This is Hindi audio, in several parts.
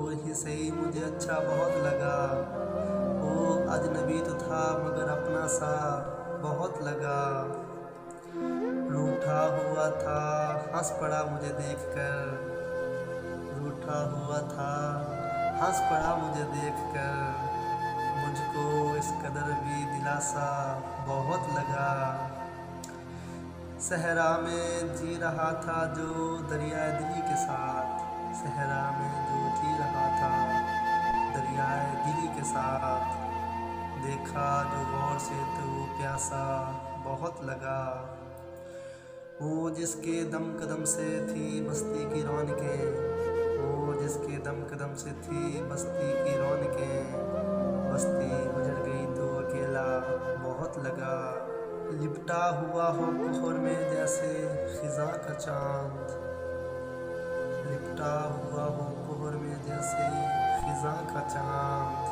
दूर ही सही मुझे अच्छा बहुत लगा। वो अजनबी तो था मगर अपना सा बहुत लगा। रूठा हुआ था हंस पड़ा मुझे देखकर। रूठा हुआ था हंस पड़ा मुझे देखकर। मुझको इस कदर भी दिलासा बहुत लगा। सहरा में जी रहा था जो दरियाए दिली के साथ। सहरा में जो जी रहा था दरियाए दिली के साथ। देखा जो गौर से तो वो प्यासा बहुत लगा। वो जिसके दम कदम से थी बस्ती की रौनकें। वो जिसके दम कदम से थी बस्ती की रौनकें। बस्ती उजड़ गई तो अकेला बहुत लगा। लिपटा हुआ हो कोहर में जैसे खिज़ां का चाँद। लिपटा हुआ हो कोहर में जैसे खिज़ां का चाँद।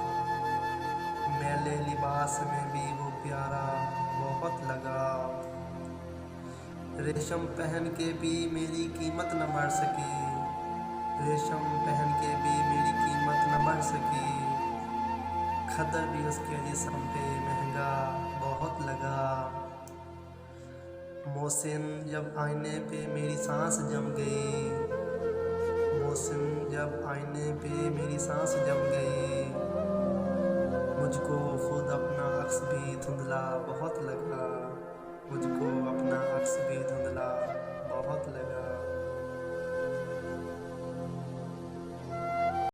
मैले लिबास में भी वो प्यारा बहुत लगा। रेशम पहन के भी मेरी कीमत न बढ़ सकी। रेशम पहन के भी मेरी कीमत न बढ़ सकी। खद्दर भी उसके जिस्म पे महंगा बहुत लगा। मोहसिन जब आईने पे मेरी सांस जम गई। मोहसिन जब आईने पे मेरी सांस जम गई। मुझको खुद अपना अक्स भी धुंधला बहुत लगा। मुझको अपना अक्स भी धुंधला बहुत लगा।